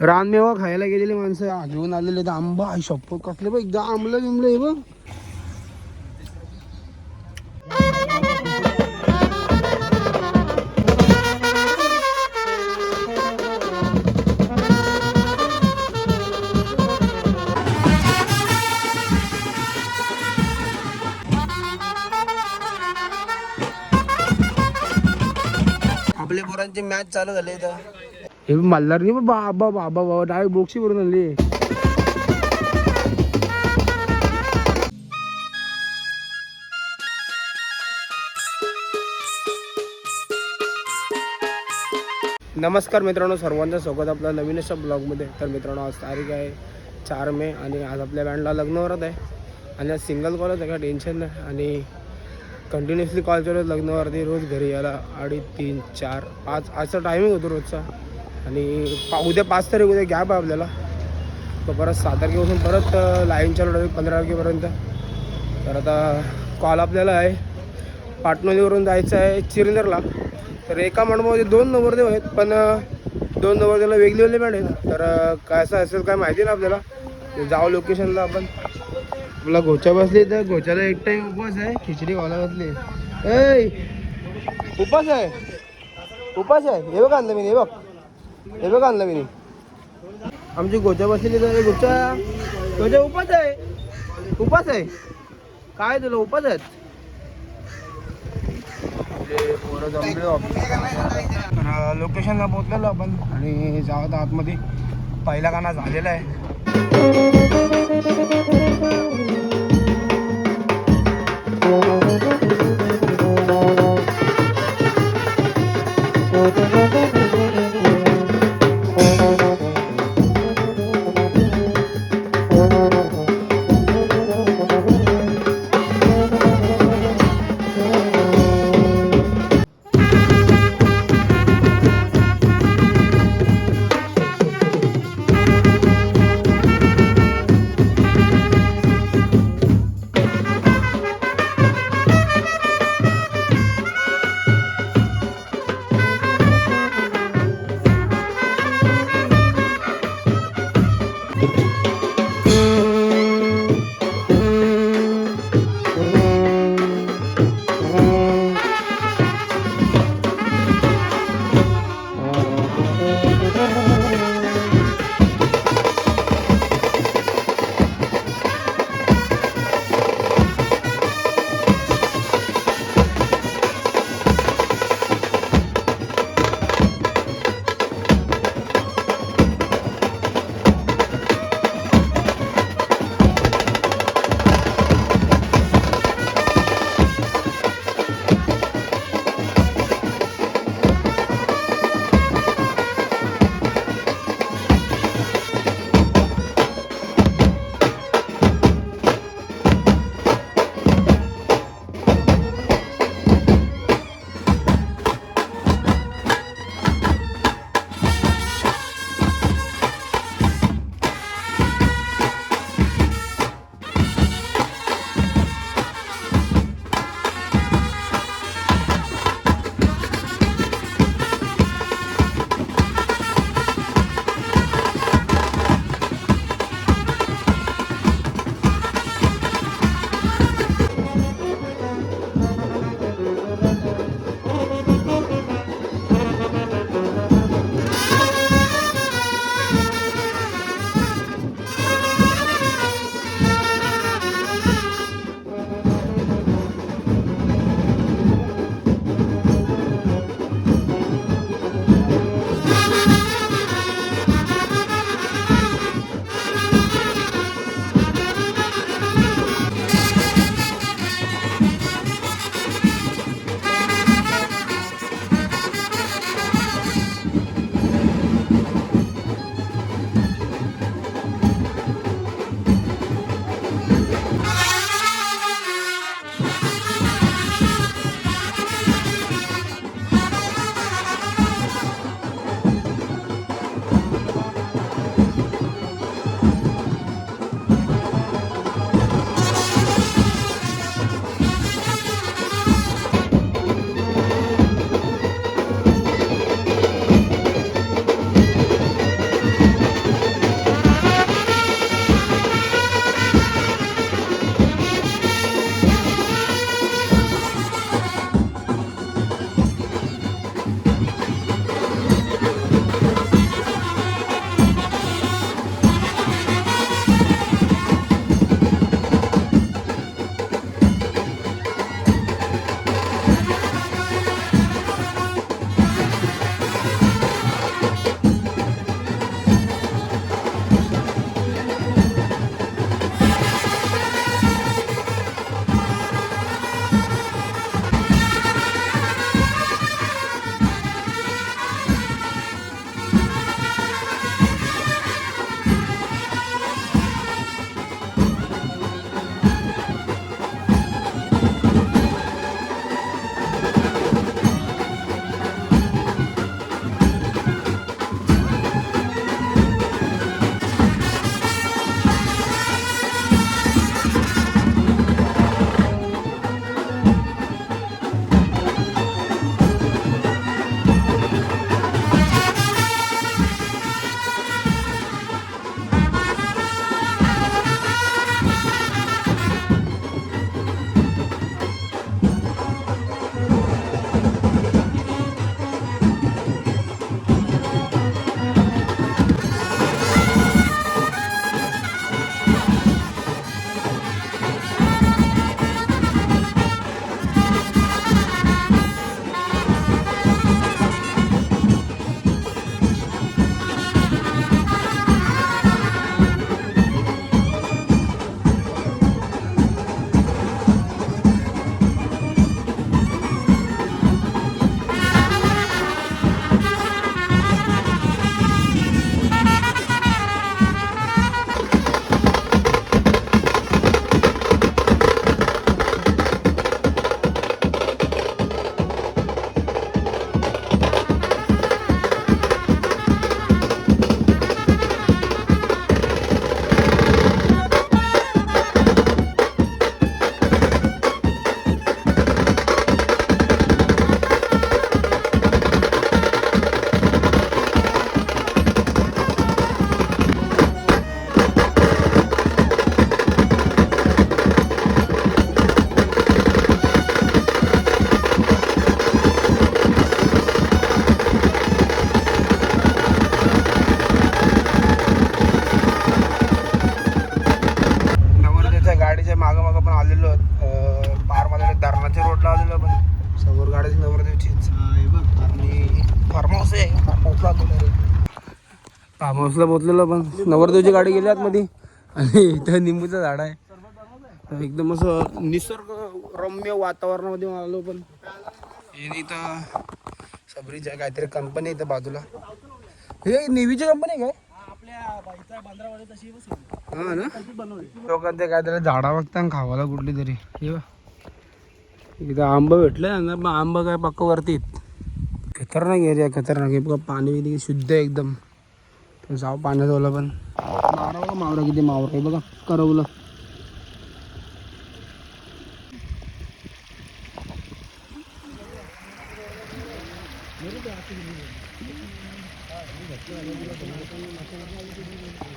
रानमेवा खायला गेलेली माणसं घेऊन आलेले तर आंबा आहे शप्प कसले बघ एकदा आंबलं बिंबलं हे बघ. आपल्या पोरांची मॅच चालू झाली इथं. हे मल्हार नाही बाबा बाबा बाबा डायरेक्ट बोक्षी भरून आली. नमस्कार मित्रांनो, सर्वांचं स्वागत आपल्या नवीन अशा ब्लॉगमध्ये. तर मित्रांनो, आज तारीख आहे 4 मे आणि आज आपल्या बँडला लग्न वरात आहे. आणि आज सिंगल कॉलच आहे, काय टेन्शन नाही. आणि कंटिन्युअसली कॉल चालू लग्नावरती. रोज घरी यायला 2:30, 3, 4, 5 असा टायमिंग होतो रोजचा. आणि उद्या 5 तारीख उद्या गॅप आहे आपल्याला. तर परत 7 तारखेपासून परत लाईन चालू राहील 15 तारखेपर्यंत. तर आता कॉल आपल्याला आहे पाटणोलीवरून जायचं आहे चिरंदरला. तर एका मंडपामध्ये 2 नवरदेव आहेत, पण 2 नवरदेवाला वेगळी वेगळी बँड आहेत. तर काय असं असेल काय माहिती ना आपल्याला. जाऊ लोकेशनला आपण. आपला घोचा बसली तर घोच्याला एक टाईम उपवास आहे, खिचडी खायला बसली. उपास आहे, उपास आहे. हे बघ आणलं मी, हे बघ, हे बघ आणलं मी. आमची घोचा बसलेली तर घोचा घोचा उपास आहे, उपास आहे. काय तुला उपास आहेत? पोरं जमले. तर लोकेशनला पोहोचलेलो आपण आणि जावं आतमध्ये. पहिला गाणं झालेला आहे. हाऊसला पोचलेलो पण नवरदेवची गाडी गेली आतमध्ये आणि इथं निंबूचं झाड आहे. तर एकदम असं निसर्ग रम्य वातावरणामध्ये आलो. पण हे इथं सबरीची काहीतरी कंपनी इथं बाजूला. हे नेव्हीची कंपनी काय? हा ना, लोक ते काहीतरी झाडा बघता खावाला कुठली तरी. हे बघ इथं आंबा भेटले ना, पण आंबा काय पक्क वरती खतरनाक एरिया, खतरनाक आहे. बघा पाणी बिनी शुद्ध एकदम. तर जाऊ पाण्यात ओला. पण मारा बघा मावरा किती मावरा आहे बघा करवलं.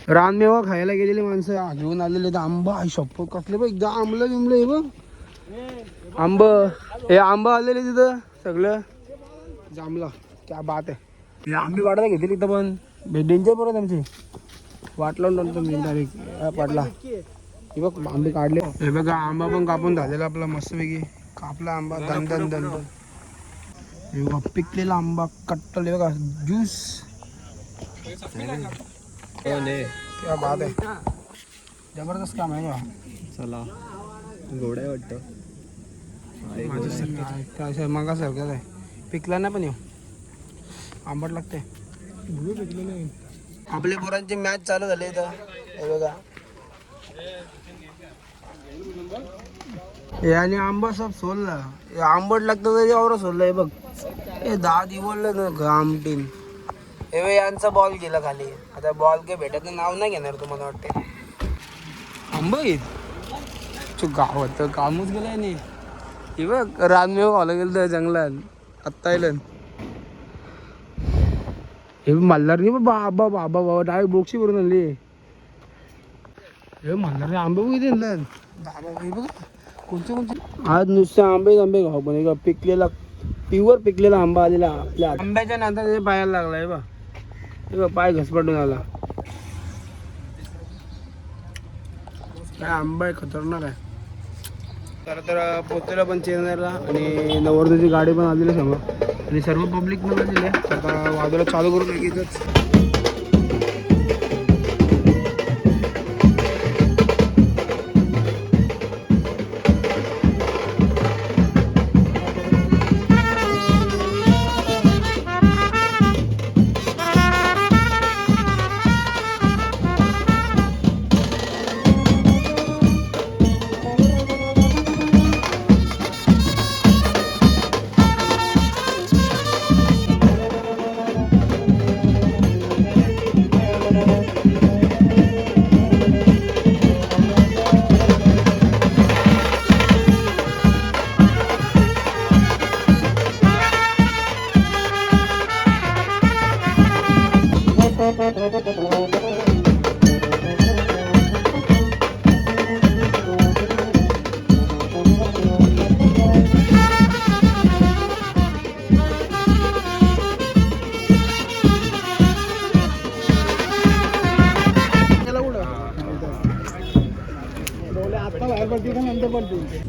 रानमेवा खायला गेलेली माणसं घेऊन आलेले. तर आंबा आहे शप्प कसले बघ एकदा आंबलं बिंबलं हे बघ. आंब हे आंबा आलेले तिथं सगळं जांभला. क्या बात आहे. हे आंबे वाढायला घेतली इथं पण डेंजर परत आमची वाट लावून डायरेक्ट पडला. हे बघ आंबे काढले. हे बघा आंबा पण कापून झालेला आपला मस्तपैकी. कापला आंबा दन दन दन दन. हे बघा पिकलेला आंबा कट्टल. हे बघा ज्यूस. क्या बात आहे. जबरदस्त काम आहे का. चला गोड आहे वाटतं. माझ्या मगा सारखंच आहे. पिकला नाही पण येऊ आंबट लागते. आपल्या पोरांची मॅच चालू झाली इथं. हे बघा हे आणि आंबा सब सोलला. हे आंबट लागतं तरी और सोललं. हे बघ हे 10 दिवस ना घाम टीम. हे यांचा बॉल गेला खाली. आता बॉल काही भेटत नाव नाही घेणार तुम्हाला वाटते. आंबा येत गावात तर कामच गेलाय नाही. हे बघ रानमेव खायला गेलं तर जंगलात आत्ता येईल. हे मल्हार नाही बाबा बाबा बाबा डायरेक्ट बोक्षी भरून आणली. हे मल्हार आंबे बघितले बघ कोणते कोणते. आज नुसते आंबे खाऊ. पण पिकलेला प्युअर पिकलेला आंबा आलेला आपल्या आंब्याच्या नंतर ते पायाला लागलाय बा. हे बघ पाय घसपटून आला. काय आंबा आहे खतरनाक आहे. तर पोचलेला पण चेन्नईला आणि नवरदेवची गाडी पण आलेली समोर आणि सर्व पब्लिक पण आलेली आहे. आता वाजवला चालू करून लगेचच. आता बाहेर पडतील का नंतर पडतील.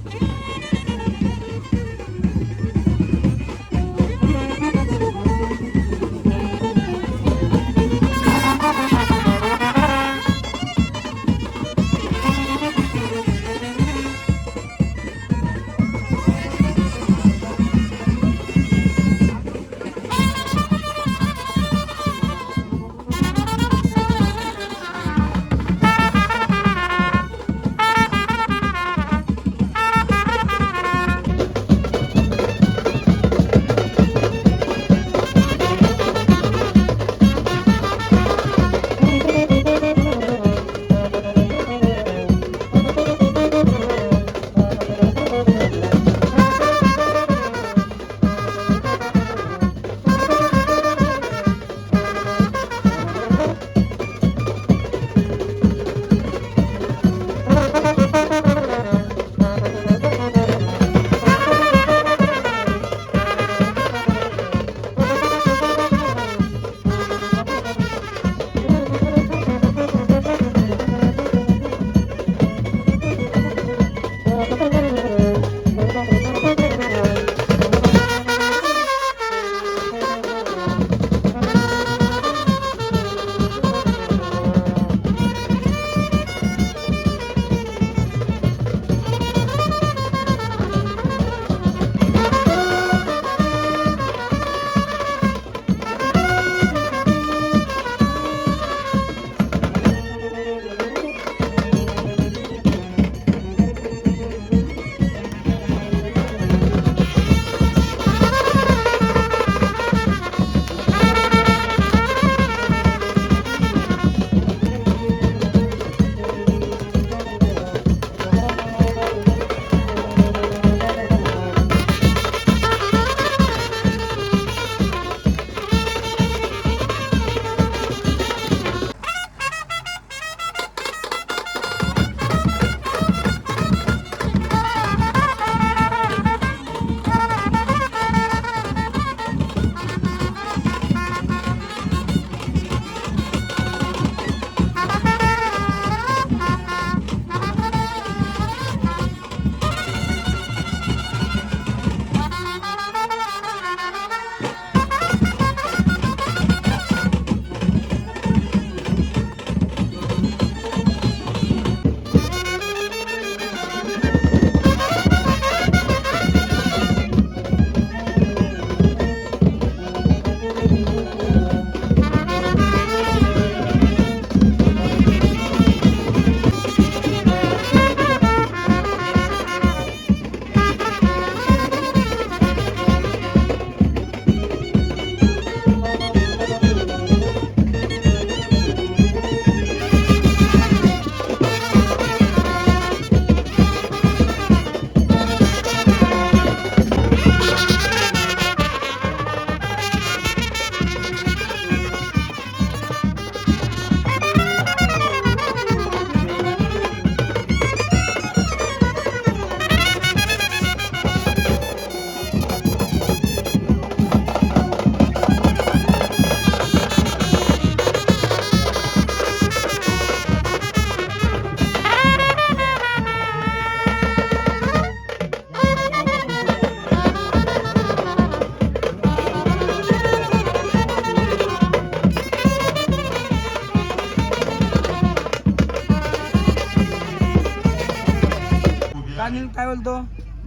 अनिल काय बोलतो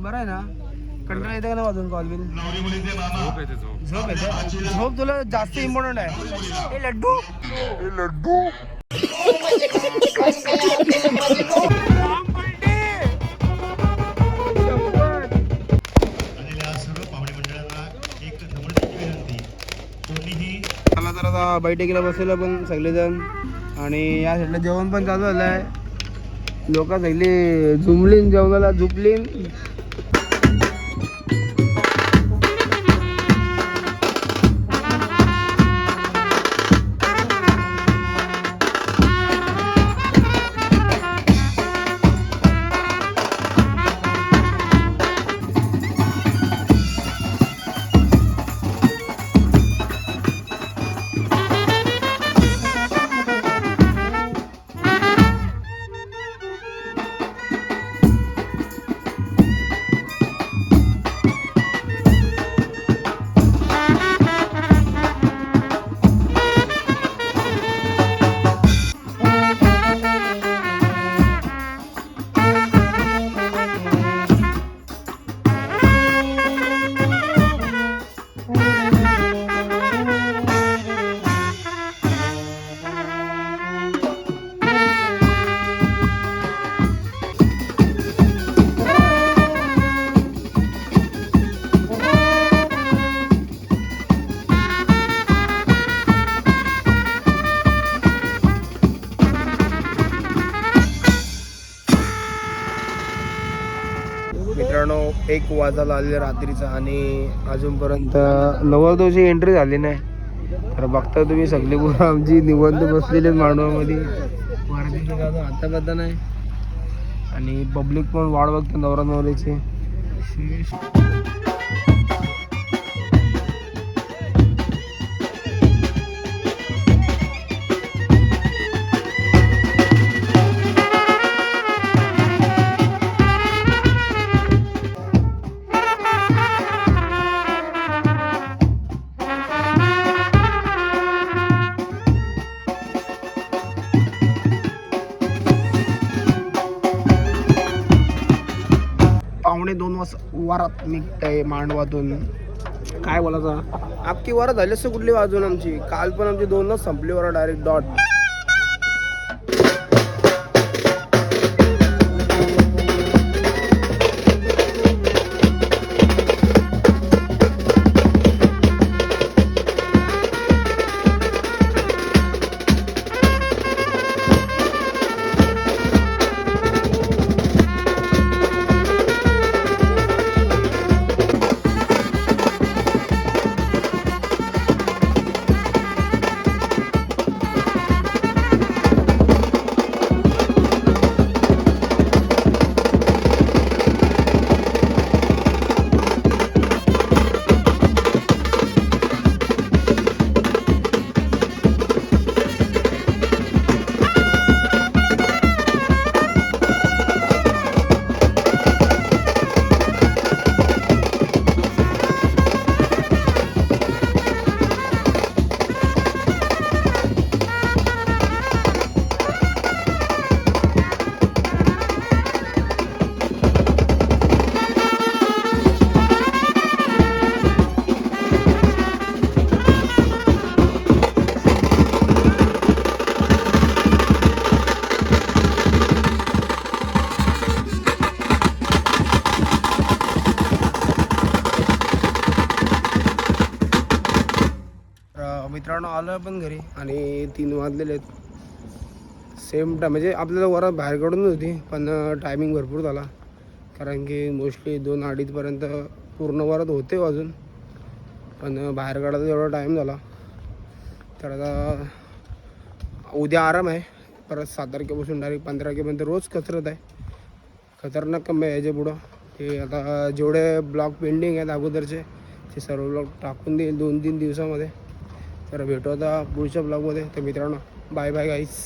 बरं आहे ना कंटाळा येते का ना वाजून कॉल बिल झोप येते झोप तुला जास्त इम्पॉर्टंट आहे ए लड्डू मला तर आता बैठकीला बसलेलं पण सगळेजण आणि या साईडला जेवण पण चालू झालं आहे लोक सगळी झुमलीन जेवणाला झुपलीन मित्रांनो 1 वाजायला आले रात्रीचा आणि अजूनपर्यंत नवरदेवाची एंट्री झाली नाही तर बघता तुम्ही सगळे पोरं आमची निवंत बसलेले मांडवामध्ये आता पत्ता नाही आणि पब्लिक पण वाट बघते नवरा नवरीची पावणे 2 वारात निघतंय मांडवातून काय बोलायचं अख्खी वारात झाली असं कुठली वाजून आमची काल पण आमची 2च संपली वारा डायरेक्ट डॉट मित्रांनो आलो आपण घरी आणि 3 वाजलेले आहेत सेम टाईम म्हणजे आपल्याला वरात बाहेर काढून होती पण टायमिंग भरपूर झाला कारण की मोस्टली 2-2:30पर्यंत पूर्ण वरात होते अजून पण बाहेर काढायचा एवढा टाईम झाला तर आता उद्या आराम आहे परत 7 तारखेपासून डायरेक्ट 15 तारखेपर्यंत रोज कसरत आहे खतरनाक कमी आहे याच्या पुढं ते आता जेवढे ब्लॉग पेंडिंग आहेत अगोदरचे ते सर्व ब्लॉग टाकून देईल 2-3 दिवसामध्ये तर भेटू आता पुढच्या ब्लॉगमध्ये तर मित्रांनो बाय बाय गाईस